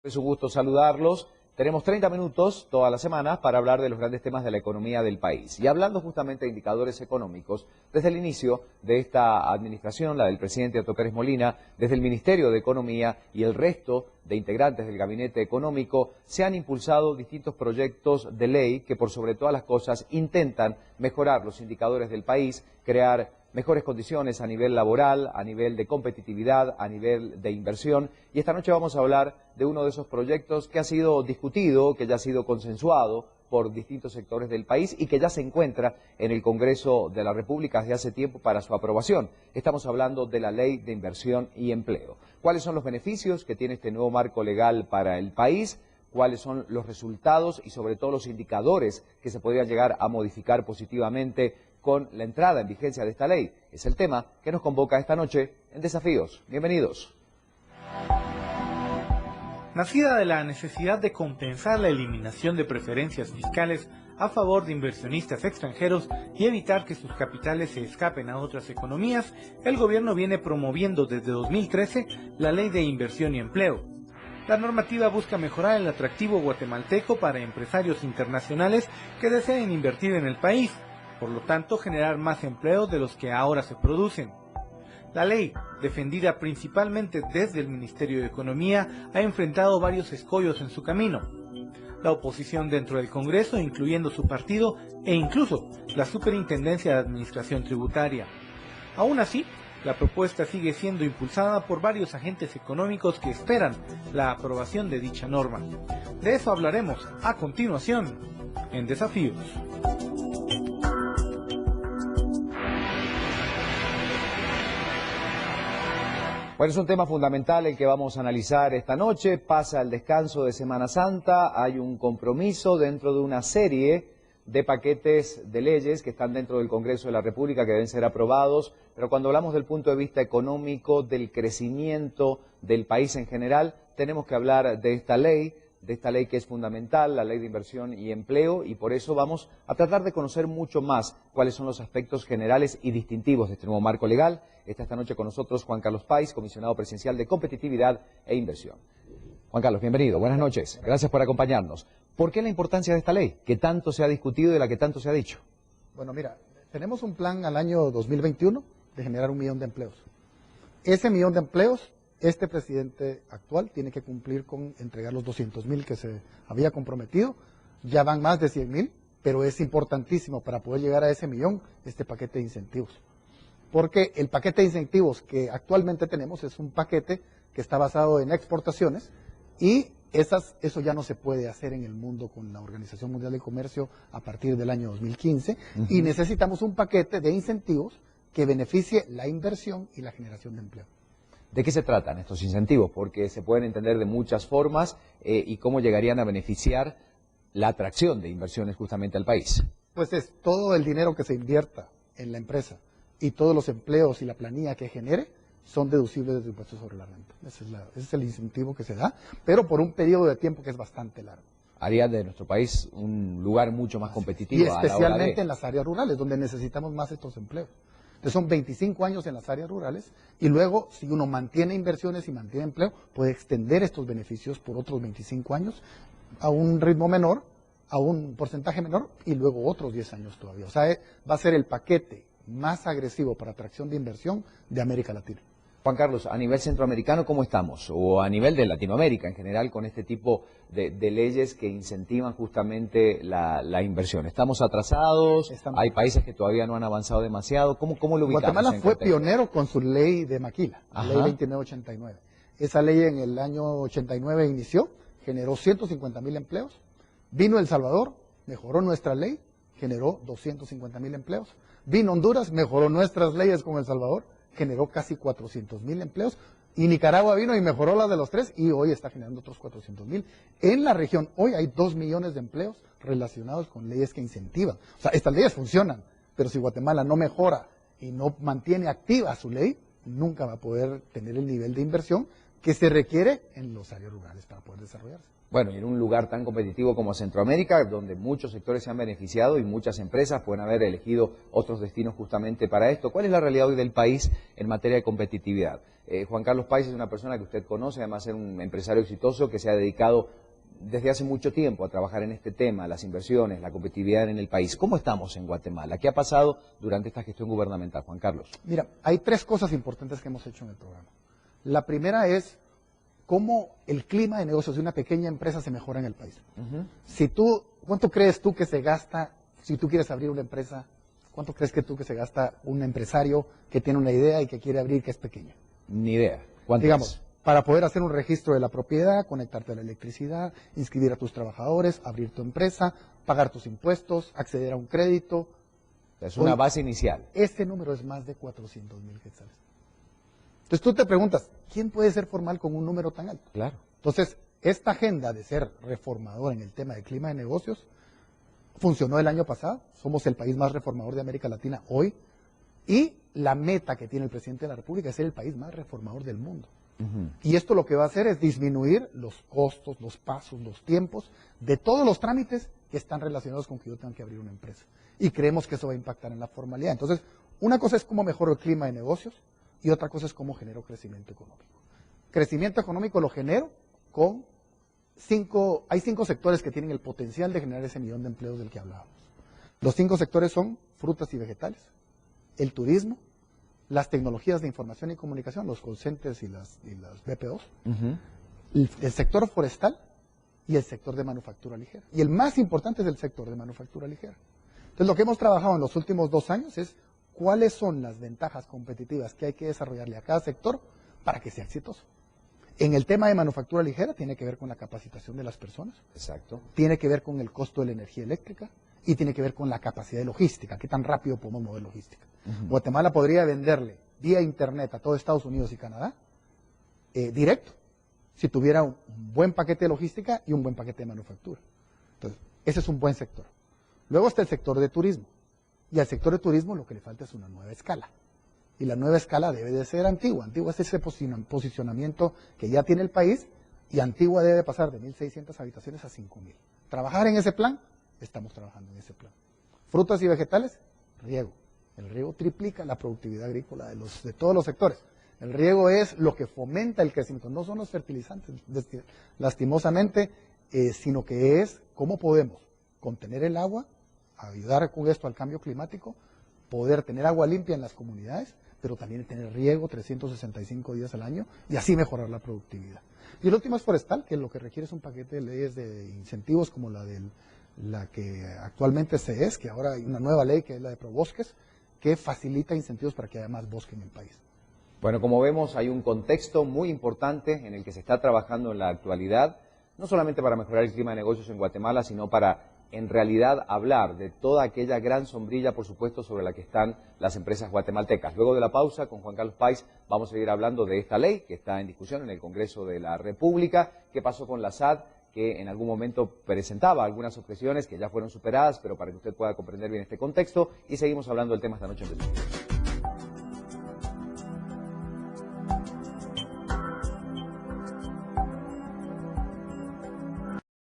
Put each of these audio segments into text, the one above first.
Es un gusto saludarlos. Tenemos 30 minutos todas las semanas para hablar de los grandes temas de la economía del país. Y hablando justamente de indicadores económicos, desde el inicio de esta administración, la del presidente Otto Pérez Molina, desde el Ministerio de Economía y el resto de integrantes del Gabinete Económico, se han impulsado distintos proyectos de ley que por sobre todas las cosas intentan mejorar los indicadores del país, crear mejores condiciones a nivel laboral, a nivel de competitividad, a nivel de inversión. Y esta noche vamos a hablar de uno de esos proyectos que ha sido discutido, que ya ha sido consensuado por distintos sectores del país y que ya se encuentra en el Congreso de la República desde hace tiempo para su aprobación. Estamos hablando de la Ley de Inversión y Empleo. ¿Cuáles son los beneficios que tiene este nuevo marco legal para el país? ¿Cuáles son los resultados y sobre todo los indicadores que se podrían llegar a modificar positivamente con la entrada en vigencia de esta ley? Es el tema que nos convoca esta noche en Desafíos. Bienvenidos. Nacida de la necesidad de compensar la eliminación de preferencias fiscales a favor de inversionistas extranjeros y evitar que sus capitales se escapen a otras economías, el gobierno viene promoviendo desde 2013 la Ley de Inversión y Empleo. La normativa busca mejorar el atractivo guatemalteco para empresarios internacionales que deseen invertir en el país, por lo tanto generar más empleo de los que ahora se producen. La ley, defendida principalmente desde el Ministerio de Economía, ha enfrentado varios escollos en su camino. La oposición dentro del Congreso, incluyendo su partido, e incluso la Superintendencia de Administración Tributaria. Aún así, la propuesta sigue siendo impulsada por varios agentes económicos que esperan la aprobación de dicha norma. De eso hablaremos a continuación en Desafíos. Bueno, es un tema fundamental el que vamos a analizar esta noche. Pasa el descanso de Semana Santa, hay un compromiso dentro de una serie de paquetes de leyes que están dentro del Congreso de la República que deben ser aprobados, pero cuando hablamos del punto de vista económico, del crecimiento del país en general, tenemos que hablar de esta ley que es fundamental, la Ley de Inversión y Empleo, y por eso vamos a tratar de conocer mucho más cuáles son los aspectos generales y distintivos de este nuevo marco legal. Está esta noche con nosotros Juan Carlos Páez, comisionado presidencial de Competitividad e Inversión. Juan Carlos, bienvenido, buenas noches, gracias por acompañarnos. ¿Por qué la importancia de esta ley, que tanto se ha discutido y de la que tanto se ha dicho? Bueno, mira, tenemos un plan al año 2021 de generar 1 millón de empleos. Ese 1 millón de empleos, este presidente actual tiene que cumplir con entregar los 200.000 que se había comprometido. Ya van más de 100.000, pero es importantísimo para poder llegar a ese 1 millón este paquete de incentivos. Porque el paquete de incentivos que actualmente tenemos es un paquete que está basado en exportaciones y eso ya no se puede hacer en el mundo con la Organización Mundial del Comercio a partir del año 2015 y necesitamos un paquete de incentivos que beneficie la inversión y la generación de empleo. ¿De qué se tratan estos incentivos? Porque se pueden entender de muchas formas y cómo llegarían a beneficiar la atracción de inversiones justamente al país. Pues es todo el dinero que se invierta en la empresa y todos los empleos y la planilla que genere son deducibles del impuesto sobre la renta. Ese es el incentivo que se da, pero por un periodo de tiempo que es bastante largo. Haría de nuestro país un lugar mucho más competitivo. Y especialmente en las áreas rurales, donde necesitamos más estos empleos. Entonces son 25 años en las áreas rurales y luego si uno mantiene inversiones y mantiene empleo, puede extender estos beneficios por otros 25 años a un ritmo menor, a un porcentaje menor y luego otros 10 años todavía. O sea, va a ser el paquete más agresivo para atracción de inversión de América Latina. Juan Carlos, a nivel centroamericano, ¿cómo estamos? O a nivel de Latinoamérica en general, con este tipo de leyes que incentivan justamente la inversión. ¿Estamos atrasados? ¿Hay países que todavía no han avanzado demasiado? ¿Cómo lo ubicamos? Guatemala fue pionero con su ley de Maquila, la ley 2989. Esa ley en el año 89 inició, generó 150.000 empleos. Vino El Salvador, mejoró nuestra ley, generó 250.000 empleos. Vino Honduras, mejoró nuestras leyes con El Salvador, generó casi 400.000 empleos, y Nicaragua vino y mejoró la de los 3 y hoy está generando otros 400.000. En la región hoy hay 2 millones de empleos relacionados con leyes que incentivan. O sea, estas leyes funcionan, pero si Guatemala no mejora y no mantiene activa su ley, nunca va a poder tener el nivel de inversión que se requiere en los áreas rurales para poder desarrollarse. Bueno, y en un lugar tan competitivo como Centroamérica, donde muchos sectores se han beneficiado y muchas empresas pueden haber elegido otros destinos justamente para esto. ¿Cuál es la realidad hoy del país en materia de competitividad? Juan Carlos Páez es una persona que usted conoce, además de ser un empresario exitoso que se ha dedicado desde hace mucho tiempo a trabajar en este tema, las inversiones, la competitividad en el país. ¿Cómo estamos en Guatemala? ¿Qué ha pasado durante esta gestión gubernamental, Juan Carlos? Mira, hay 3 cosas importantes que hemos hecho en el programa. La primera es cómo el clima de negocios de una pequeña empresa se mejora en el país. ¿Cuánto crees tú que se gasta, si tú quieres abrir una empresa, cuánto crees que se gasta un empresario que tiene una idea y que quiere abrir que es pequeña? Ni idea. ¿Cuánto Digamos, es? para poder hacer un registro de la propiedad, conectarte a la electricidad, inscribir a tus trabajadores, abrir tu empresa, pagar tus impuestos, acceder a un crédito. Es una base inicial. Ese número es más de 400,000 quetzales. Entonces tú te preguntas, ¿quién puede ser formal con un número tan alto? Claro. Entonces, esta agenda de ser reformador en el tema del clima de negocios funcionó el año pasado. Somos el país más reformador de América Latina hoy. Y la meta que tiene el presidente de la República es ser el país más reformador del mundo. Y esto lo que va a hacer es disminuir los costos, los pasos, los tiempos de todos los trámites que están relacionados con que yo tenga que abrir una empresa. Y creemos que eso va a impactar en la formalidad. Entonces, una cosa es cómo mejoro el clima de negocios y otra cosa es cómo genero crecimiento económico. Crecimiento económico lo genero con hay 5 sectores que tienen el potencial de generar ese millón de empleos del que hablábamos. Los 5 sectores son frutas y vegetales, el turismo, las tecnologías de información y comunicación, los call centers y las BPOs, el sector forestal y el sector de manufactura ligera. Y el más importante es el sector de manufactura ligera. Entonces, lo que hemos trabajado en los últimos 2 años es cuáles son las ventajas competitivas que hay que desarrollarle a cada sector para que sea exitoso. En el tema de manufactura ligera tiene que ver con la capacitación de las personas. Exacto. Tiene que ver con el costo de la energía eléctrica y tiene que ver con la capacidad de logística, qué tan rápido podemos mover logística. Guatemala podría venderle vía internet a todo Estados Unidos y Canadá directo, si tuviera un buen paquete de logística y un buen paquete de manufactura. Entonces, ese es un buen sector. Luego está el sector de turismo. Y al sector de turismo lo que le falta es una nueva escala. Y la nueva escala debe de ser Antigua. Antigua es ese posicionamiento que ya tiene el país y Antigua debe pasar de 1.600 habitaciones a 5.000. Trabajar en ese plan, estamos trabajando en ese plan. Frutas y vegetales, riego. El riego triplica la productividad agrícola de todos los sectores. El riego es lo que fomenta el crecimiento, no son los fertilizantes, lastimosamente, sino que es cómo podemos contener el agua, ayudar con esto al cambio climático, poder tener agua limpia en las comunidades, pero también tener riego 365 días al año y así mejorar la productividad. Y el último es forestal, que lo que requiere es un paquete de leyes de incentivos como la que actualmente que ahora hay una nueva ley que es la de Probosques, que facilita incentivos para que haya más bosque en el país. Bueno, como vemos, hay un contexto muy importante en el que se está trabajando en la actualidad, no solamente para mejorar el clima de negocios en Guatemala, sino para en realidad hablar de toda aquella gran sombrilla, por supuesto, sobre la que están las empresas guatemaltecas. Luego de la pausa, con Juan Carlos Páez, vamos a seguir hablando de esta ley que está en discusión en el Congreso de la República, qué pasó con la SAT, que en algún momento presentaba algunas objeciones que ya fueron superadas, pero para que usted pueda comprender bien este contexto, y seguimos hablando del tema esta noche en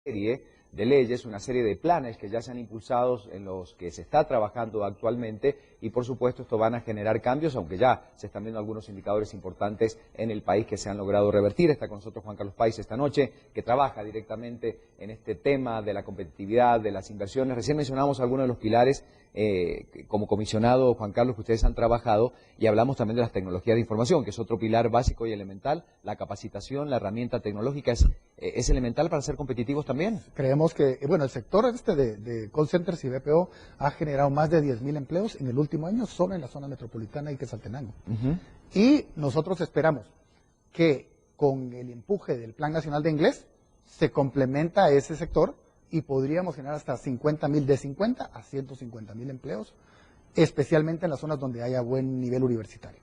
serie de leyes, una serie de planes que ya se han impulsado, en los que se está trabajando actualmente y por supuesto esto van a generar cambios, aunque ya se están viendo algunos indicadores importantes en el país que se han logrado revertir. Está con nosotros Juan Carlos Páez esta noche, que trabaja directamente en este tema de la competitividad, de las inversiones. Recién mencionamos algunos de los pilares como comisionado, Juan Carlos, que ustedes han trabajado, y hablamos también de las tecnologías de información, que es otro pilar básico y elemental. La capacitación, la herramienta tecnológica es elemental para ser competitivos también. Creemos que, bueno, el sector de call centers y BPO ha generado más de 10.000 empleos en el último año solo en la zona metropolitana y Quetzaltenango. Y nosotros esperamos que con el empuje del Plan Nacional de Inglés se complementa a ese sector y podríamos generar hasta 50.000, de 50 a 150.000 empleos, especialmente en las zonas donde haya buen nivel universitario.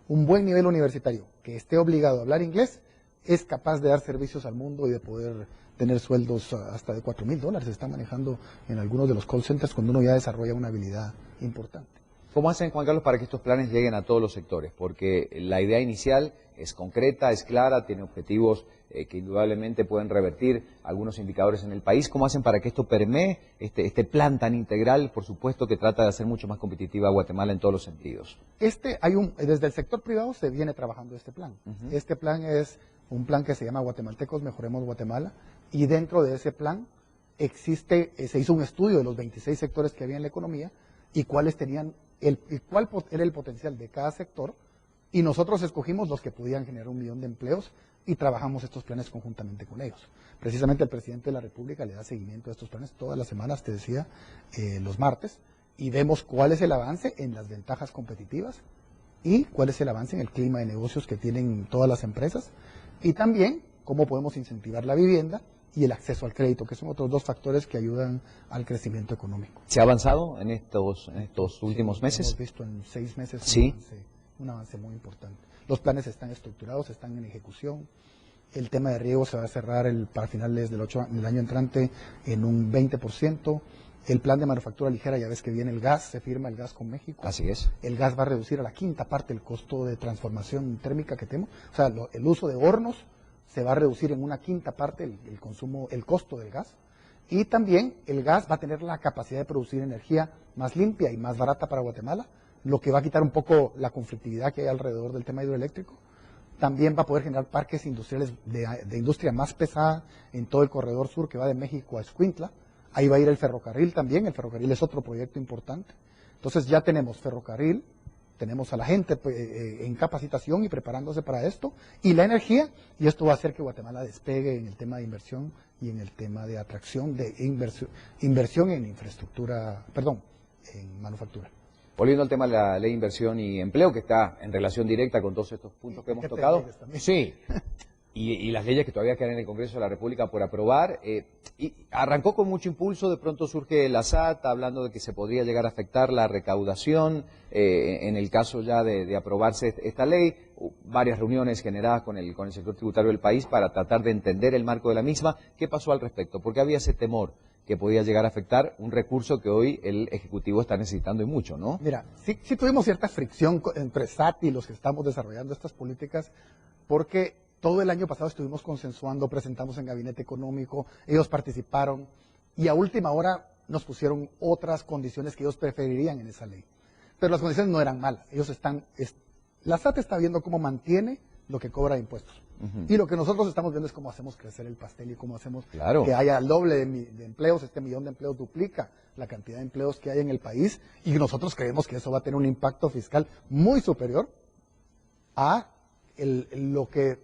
Un buen nivel universitario que esté obligado a hablar inglés es capaz de dar servicios al mundo y de poder tener sueldos hasta de $4.000. Se están manejando en algunos de los call centers cuando uno ya desarrolla una habilidad importante. ¿Cómo hacen, Juan Carlos, para que estos planes lleguen a todos los sectores? Porque la idea inicial es concreta, es clara, tiene objetivos que indudablemente pueden revertir algunos indicadores en el país. ¿Cómo hacen para que esto permee este plan tan integral, por supuesto, que trata de hacer mucho más competitiva a Guatemala en todos los sentidos? Desde el sector privado se viene trabajando este plan. Este plan es un plan que se llama Guatemaltecos Mejoremos Guatemala, y dentro de ese plan se hizo un estudio de los 26 sectores que había en la economía y cuál era el potencial de cada sector, y nosotros escogimos los que podían generar 1 millón de empleos y trabajamos estos planes conjuntamente con ellos. Precisamente el presidente de la República le da seguimiento a estos planes todas las semanas, te decía, los martes, y vemos cuál es el avance en las ventajas competitivas y cuál es el avance en el clima de negocios que tienen todas las empresas, y también cómo podemos incentivar la vivienda y el acceso al crédito, que son otros 2 factores que ayudan al crecimiento económico. ¿Se ha avanzado en estos últimos meses? Hemos visto en 6 meses ¿Sí? un avance muy importante. Los planes están estructurados, están en ejecución. El tema de riego se va a cerrar para finales del año entrante en un 20%. El plan de manufactura ligera, ya ves que viene el gas, se firma el gas con México. Así es. El gas va a reducir a la 1/5 parte el costo de transformación térmica que tenemos. O sea, el uso de hornos se va a reducir en una 1/5 parte el costo del gas. Y también el gas va a tener la capacidad de producir energía más limpia y más barata para Guatemala, lo que va a quitar un poco la conflictividad que hay alrededor del tema hidroeléctrico. También va a poder generar parques industriales de industria más pesada en todo el corredor sur que va de México a Escuintla. Ahí va a ir el ferrocarril también, el ferrocarril es otro proyecto importante. Entonces ya tenemos ferrocarril, tenemos a la gente en capacitación y preparándose para esto, y la energía, y esto va a hacer que Guatemala despegue en el tema de inversión y en el tema de atracción de inversión en infraestructura, en manufactura. Volviendo al tema de la ley de inversión y empleo, que está en relación directa con todos estos puntos que hemos tocado. Sí, y las leyes que todavía quedan en el Congreso de la República por aprobar. Y arrancó con mucho impulso, de pronto surge la SAT hablando de que se podría llegar a afectar la recaudación en el caso ya de aprobarse esta ley. Varias reuniones generadas con el sector tributario del país para tratar de entender el marco de la misma. ¿Qué pasó al respecto? Porque había ese temor que podía llegar a afectar un recurso que hoy el Ejecutivo está necesitando y mucho, ¿no? Mira, sí tuvimos cierta fricción entre SAT y los que estamos desarrollando estas políticas, porque todo el año pasado estuvimos consensuando, presentamos en Gabinete Económico, ellos participaron, y a última hora nos pusieron otras condiciones que ellos preferirían en esa ley. Pero las condiciones no eran malas, la SAT está viendo cómo mantiene lo que cobra de impuestos. Y lo que nosotros estamos viendo es cómo hacemos crecer el pastel y cómo hacemos que haya el doble de empleos. Este 1 millón de empleos duplica la cantidad de empleos que hay en el país, y nosotros creemos que eso va a tener un impacto fiscal muy superior a lo que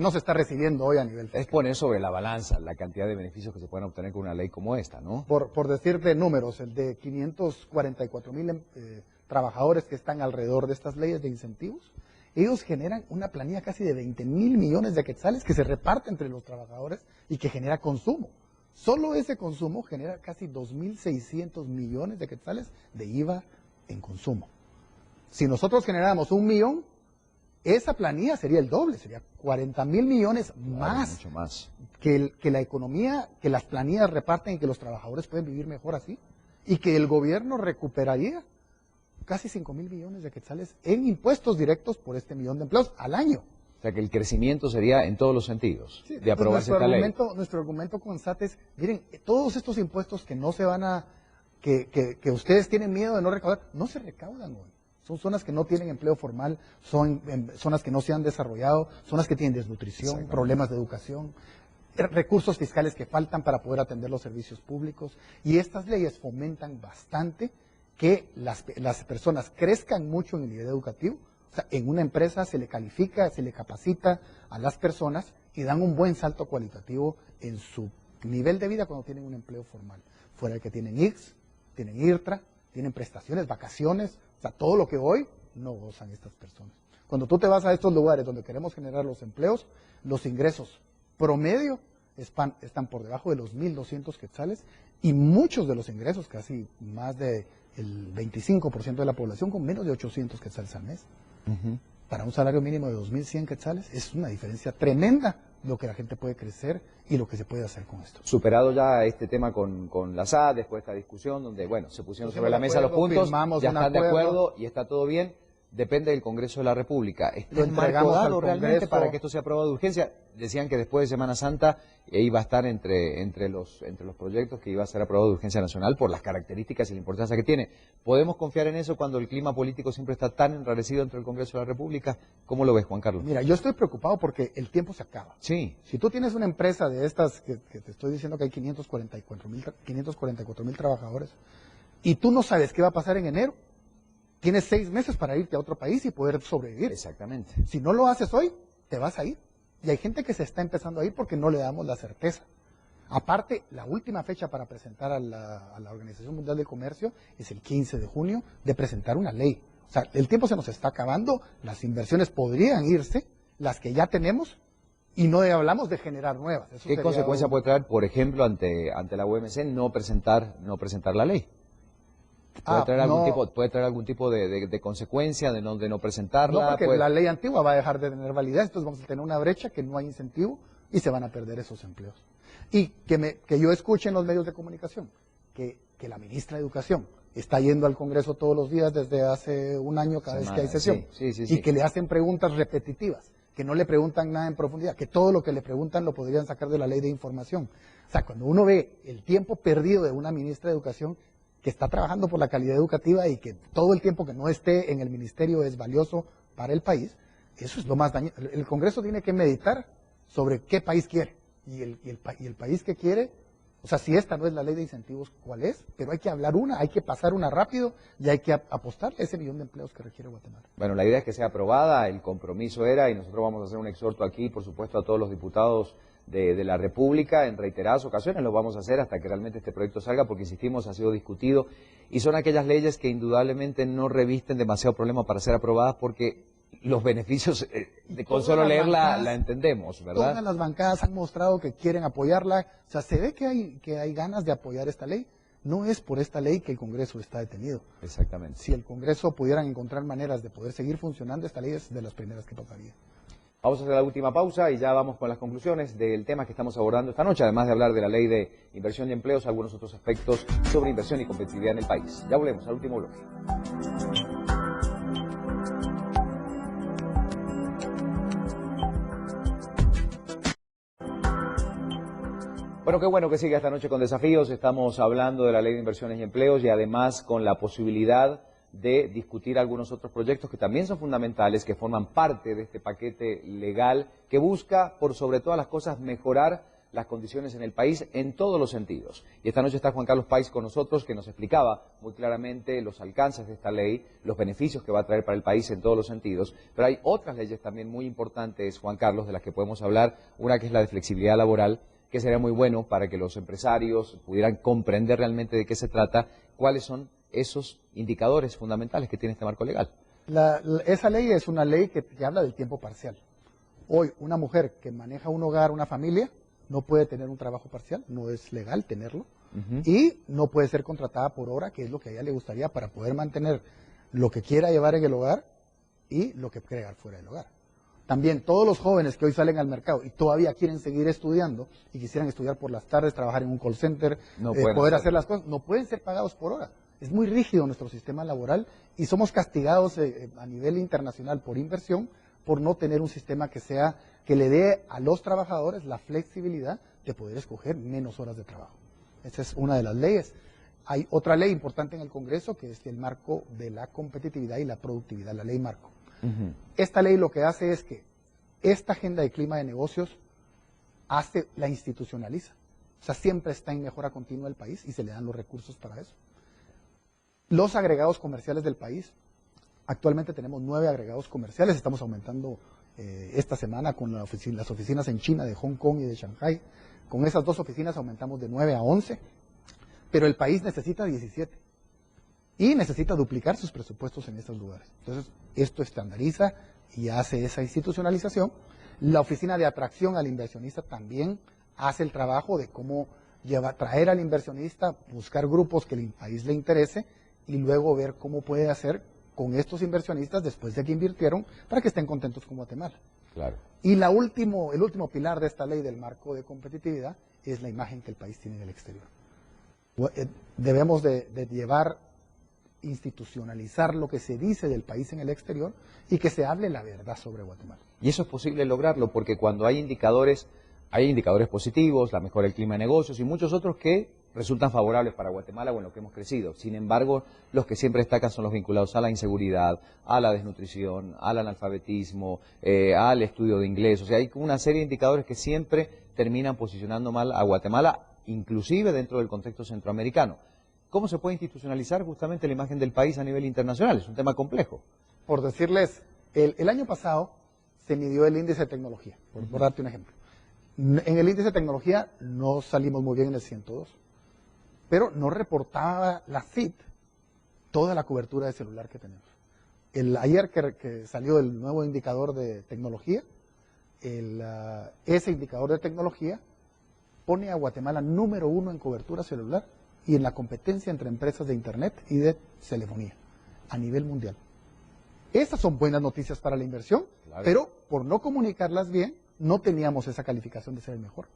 no se está recibiendo hoy a nivel fiscal. Es poner sobre la balanza la cantidad de beneficios que se pueden obtener con una ley como esta, ¿no? Por decirte números, el de 544,000 trabajadores que están alrededor de estas leyes de incentivos, ellos generan una planilla casi de 20,000 millones de quetzales que se reparte entre los trabajadores y que genera consumo. Solo ese consumo genera casi 2,600 millones de quetzales de IVA en consumo. Si nosotros generáramos 1 millón, esa planilla sería el doble, sería 40,000 millones más, mucho más que la economía, que las planillas reparten y que los trabajadores pueden vivir mejor así, y que el gobierno recuperaría casi 5,000 millones de quetzales en impuestos directos por este 1 millón de empleos al año. O sea que el crecimiento sería en todos los sentidos de aprobarse esta ley. Nuestro argumento con SAT es, miren, todos estos impuestos que no se van a, que ustedes tienen miedo de no recaudar, no se recaudan hoy. Son zonas que no tienen empleo formal, son zonas que no se han desarrollado, zonas que tienen desnutrición, problemas de educación, recursos fiscales que faltan para poder atender los servicios públicos, y estas leyes fomentan bastante que las personas crezcan mucho en el nivel educativo. O sea, en una empresa se le califica, se le capacita a las personas y dan un buen salto cualitativo en su nivel de vida cuando tienen un empleo formal. Fuera de que tienen IX, tienen IRTRA, tienen prestaciones, vacaciones, o sea, todo lo que hoy no gozan estas personas. Cuando tú te vas a estos lugares donde queremos generar los empleos, los ingresos promedio están por debajo de los 1,200 quetzales, y muchos de los ingresos, casi más del 25% de la población, con menos de 800 quetzales al mes. Para un salario mínimo de 2,100 quetzales es una diferencia tremenda lo que la gente puede crecer y lo que se puede hacer con esto. Superado ya este tema con la SAT, después de esta discusión donde, bueno, se pusieron sobre la mesa los puntos, ya están de acuerdo y está todo bien. depende del Congreso de la República. ¿Está Lo el marco entregamos al dado realmente Congreso para que esto sea aprobado de urgencia? Decían que después de Semana Santa iba a estar entre los proyectos que iba a ser aprobado de urgencia nacional por las características y la importancia que tiene. ¿Podemos confiar en eso cuando el clima político siempre está tan enrarecido entre el Congreso de la República? ¿Cómo lo ves, Juan Carlos? Mira, yo estoy preocupado porque el tiempo se acaba. Sí. Si tú tienes una empresa de estas, que te estoy diciendo que hay 544,000 trabajadores, y tú no sabes qué va a pasar en enero, tienes 6 meses para irte a otro país y poder sobrevivir. Exactamente. Si no lo haces hoy, te vas a ir. Y hay gente que se está empezando a ir porque no le damos la certeza. Aparte, la última fecha para presentar a la Organización Mundial del Comercio es el 15 de junio de presentar una ley. O sea, el tiempo se nos está acabando, las inversiones podrían irse, las que ya tenemos, y no hablamos de generar nuevas. Eso ¿Qué consecuencia puede traer, por ejemplo, ante la OMC no presentar la ley? ¿Puede traer algún tipo de consecuencia de no presentarla? No, porque la ley antigua va a dejar de tener validez, entonces vamos a tener una brecha que no hay incentivo y se van a perder esos empleos. Y que yo escuche en los medios de comunicación que la ministra de Educación está yendo al Congreso todos los días desde hace un año cada vez que hay sesión, y que le hacen preguntas repetitivas, que no le preguntan nada en profundidad, que todo lo que le preguntan lo podrían sacar de la ley de información. O sea, cuando uno ve el tiempo perdido de una ministra de Educación que está trabajando por la calidad educativa y que todo el tiempo que no esté en el ministerio es valioso para el país, eso es lo más dañino. El Congreso tiene que meditar sobre qué país quiere y el país que quiere. O sea, si esta no es la ley de incentivos, ¿cuál es? Pero hay que hablar hay que pasar una rápido y hay que apostarle a ese millón de empleos que requiere Guatemala. Bueno, la idea es que sea aprobada, el compromiso era, y nosotros vamos a hacer un exhorto aquí, por supuesto, a todos los diputados de la República, en reiteradas ocasiones lo vamos a hacer hasta que realmente este proyecto salga, porque insistimos, ha sido discutido, y son aquellas leyes que indudablemente no revisten demasiado problema para ser aprobadas, porque los beneficios con solo leerla la entendemos, ¿verdad? Todas las bancadas han mostrado que quieren apoyarla. O sea, se ve que hay ganas de apoyar esta ley. No es por esta ley que el Congreso está detenido. Exactamente. Si el Congreso pudieran encontrar maneras de poder seguir funcionando, esta ley es de las primeras que pasaría. Vamos a hacer la última pausa y ya vamos con las conclusiones del tema que estamos abordando esta noche, además de hablar de la ley de inversión y empleos, algunos otros aspectos sobre inversión y competitividad en el país. Ya volvemos al último bloque. Bueno, qué bueno que sigue esta noche con desafíos. Estamos hablando de la ley de inversiones y empleos y además con la posibilidad de discutir algunos otros proyectos que también son fundamentales, que forman parte de este paquete legal que busca, por sobre todas las cosas, mejorar las condiciones en el país en todos los sentidos. Y esta noche está Juan Carlos Páez con nosotros, que nos explicaba muy claramente los alcances de esta ley, los beneficios que va a traer para el país en todos los sentidos. Pero hay otras leyes también muy importantes, Juan Carlos, de las que podemos hablar. Una que es la de flexibilidad laboral, que sería muy bueno para que los empresarios pudieran comprender realmente de qué se trata, cuáles son esos indicadores fundamentales que tiene este marco legal. Esa ley es una ley que habla del tiempo parcial. Hoy, una mujer que maneja un hogar, una familia, no puede tener un trabajo parcial, no es legal tenerlo, y no puede ser contratada por hora, que es lo que a ella le gustaría para poder mantener lo que quiera llevar en el hogar y lo que crear fuera del hogar. También todos los jóvenes que hoy salen al mercado y todavía quieren seguir estudiando y quisieran estudiar por las tardes, trabajar en un call center, poder hacer las cosas, no pueden ser pagados por hora. Es muy rígido nuestro sistema laboral y somos castigados a nivel internacional por inversión, por no tener un sistema que le dé a los trabajadores la flexibilidad de poder escoger menos horas de trabajo. Esa es una de las leyes. Hay otra ley importante en el Congreso que es el marco de la competitividad y la productividad, la ley marco. Esta ley lo que hace es que esta agenda de clima de negocios la institucionaliza. O sea, siempre está en mejora continua el país y se le dan los recursos para eso. Los agregados comerciales del país, actualmente tenemos 9 agregados comerciales, estamos aumentando esta semana con las oficinas en China, de Hong Kong y de Shanghai. Con esas 2 oficinas aumentamos de 9 a 11, pero el país necesita 17 y necesita duplicar sus presupuestos en estos lugares. Entonces, esto estandariza y hace esa institucionalización. La oficina de atracción al inversionista también hace el trabajo de cómo traer al inversionista, buscar grupos que el país le interese y luego ver cómo puede hacer con estos inversionistas después de que invirtieron para que estén contentos con Guatemala. Claro. Y el último pilar de esta ley del marco de competitividad es la imagen que el país tiene en el exterior. Debemos de llevar institucionalizar lo que se dice del país en el exterior y que se hable la verdad sobre Guatemala. Y eso es posible lograrlo porque cuando hay indicadores positivos, la mejora del clima de negocios y muchos otros que resultan favorables para Guatemala o en lo que hemos crecido. Sin embargo, los que siempre destacan son los vinculados a la inseguridad, a la desnutrición, al analfabetismo, al estudio de inglés. O sea, hay una serie de indicadores que siempre terminan posicionando mal a Guatemala, inclusive dentro del contexto centroamericano. ¿Cómo se puede institucionalizar justamente la imagen del país a nivel internacional? Es un tema complejo. Por decirles, el año pasado se midió el índice de tecnología, por darte un ejemplo. En el índice de tecnología no salimos muy bien en el 102, pero no reportaba la CIT toda la cobertura de celular que tenemos. Ayer que salió el nuevo indicador de tecnología, ese indicador de tecnología pone a Guatemala número 1 en cobertura celular y en la competencia entre empresas de internet y de telefonía a nivel mundial. Estas son buenas noticias para la inversión, claro, pero por no comunicarlas bien, no teníamos esa calificación de ser el mejor.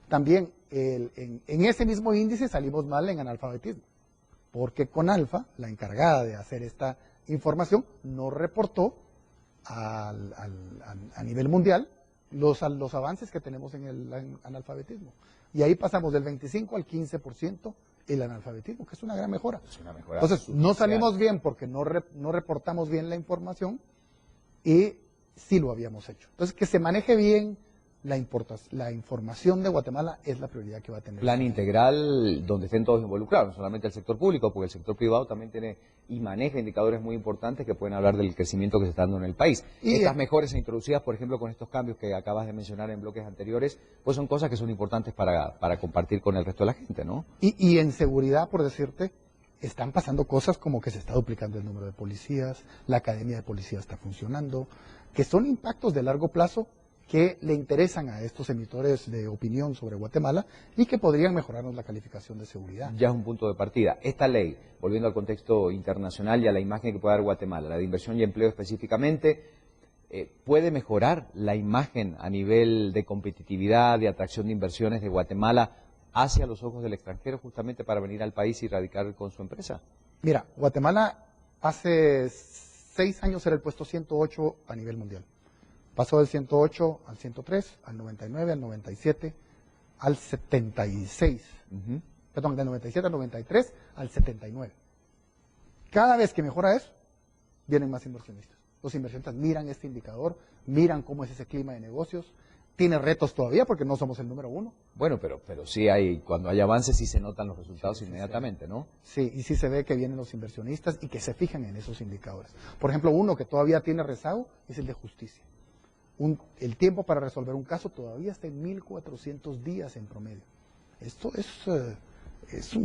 También en ese mismo índice salimos mal en analfabetismo, porque Conalfa, la encargada de hacer esta información, no reportó a nivel mundial los avances que tenemos en el analfabetismo. Y ahí pasamos del 25 al 15% el analfabetismo, que es una gran mejora. Es una mejora. Entonces, no salimos bien porque no reportamos bien la información y sí lo habíamos hecho. Entonces, que se maneje bien la información de Guatemala es la prioridad que va a tener. Plan integral donde estén todos involucrados, no solamente el sector público, porque el sector privado también tiene y maneja indicadores muy importantes que pueden hablar del crecimiento que se está dando en el país. Y estas mejoras introducidas, por ejemplo, con estos cambios que acabas de mencionar en bloques anteriores, pues son cosas que son importantes para compartir con el resto de la gente, ¿no? Y en seguridad, por decirte, están pasando cosas como que se está duplicando el número de policías, la academia de policía está funcionando, que son impactos de largo plazo que le interesan a estos emisores de opinión sobre Guatemala y que podrían mejorarnos la calificación de seguridad. Ya es un punto de partida. Esta ley, volviendo al contexto internacional y a la imagen que puede dar Guatemala, la de inversión y empleo específicamente, ¿puede mejorar la imagen a nivel de competitividad, de atracción de inversiones de Guatemala hacia los ojos del extranjero justamente para venir al país y radicar con su empresa? Mira, Guatemala hace 6 años era el puesto 108 a nivel mundial. Pasó del 108 al 103, al 99, al 97, al 76. Perdón, del 97 al 93, al 79. Cada vez que mejora eso, vienen más inversionistas. Los inversionistas miran este indicador, miran cómo es ese clima de negocios. Tiene retos todavía porque no somos el número 1. Bueno, pero sí hay, cuando hay avances sí se notan los resultados inmediatamente, ¿no? Sí, y sí se ve que vienen los inversionistas y que se fijan en esos indicadores. Por ejemplo, uno que todavía tiene rezago es el de justicia. El tiempo para resolver un caso todavía está en 1.400 días en promedio. Esto es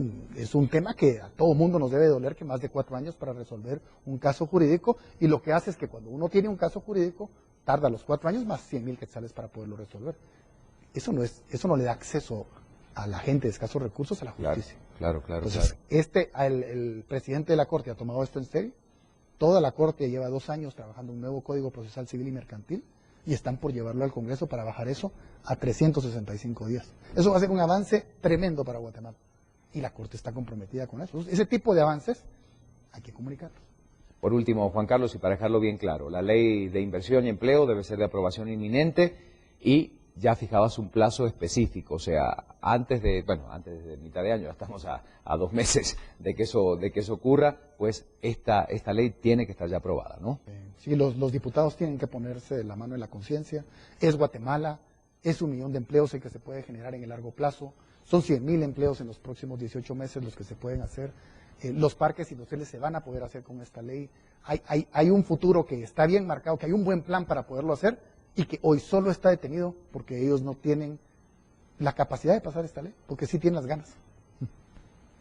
un tema que a todo mundo nos debe doler, que más de 4 años para resolver un caso jurídico, y lo que hace es que cuando uno tiene un caso jurídico, tarda los 4 años más 100,000 quetzales para poderlo resolver. Eso no le da acceso a la gente de escasos recursos a la justicia. Claro. Entonces, el presidente de la Corte ha tomado esto en serio. Toda la Corte lleva 2 años trabajando un nuevo Código Procesal Civil y Mercantil, y están por llevarlo al Congreso para bajar eso a 365 días. Eso va a ser un avance tremendo para Guatemala. Y la Corte está comprometida con eso. Ese tipo de avances hay que comunicarlos. Por último, Juan Carlos, y para dejarlo bien claro, la ley de inversión y empleo debe ser de aprobación inminente y ya fijabas un plazo específico, o sea, antes de mitad de año, ya estamos a 2 meses de que eso ocurra, pues esta ley tiene que estar ya aprobada, ¿no? Sí, los diputados tienen que ponerse la mano en la conciencia. Es Guatemala, es 1 millón de empleos el que se puede generar en el largo plazo, son 100,000 empleos en los próximos 18 meses los que se pueden hacer. Los parques industriales se van a poder hacer con esta ley. Hay un futuro que está bien marcado, que hay un buen plan para poderlo hacer, y que hoy solo está detenido porque ellos no tienen la capacidad de pasar esta ley, porque sí tienen las ganas.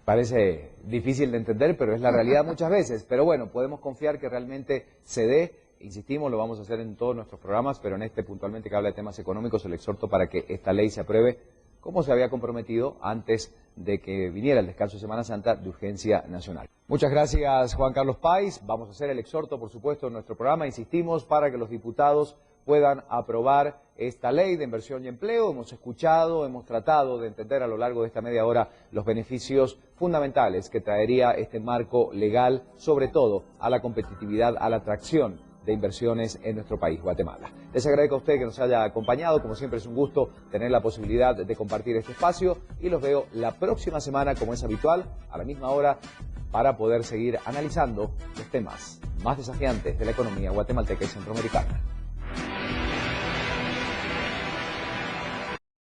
Parece difícil de entender, pero es la realidad muchas veces. Pero bueno, podemos confiar que realmente se dé. Insistimos, lo vamos a hacer en todos nuestros programas, pero en este puntualmente que habla de temas económicos, el exhorto para que esta ley se apruebe como se había comprometido antes de que viniera el descanso de Semana Santa de urgencia nacional. Muchas gracias, Juan Carlos Páez. Vamos a hacer el exhorto, por supuesto, en nuestro programa. Insistimos para que los diputados puedan aprobar esta ley de inversión y empleo. Hemos escuchado, hemos tratado de entender a lo largo de esta media hora los beneficios fundamentales que traería este marco legal, sobre todo a la competitividad, a la atracción de inversiones en nuestro país, Guatemala. Les agradezco a usted que nos haya acompañado. Como siempre, es un gusto tener la posibilidad de compartir este espacio y los veo la próxima semana, como es habitual, a la misma hora, para poder seguir analizando los temas más desafiantes de la economía guatemalteca y centroamericana.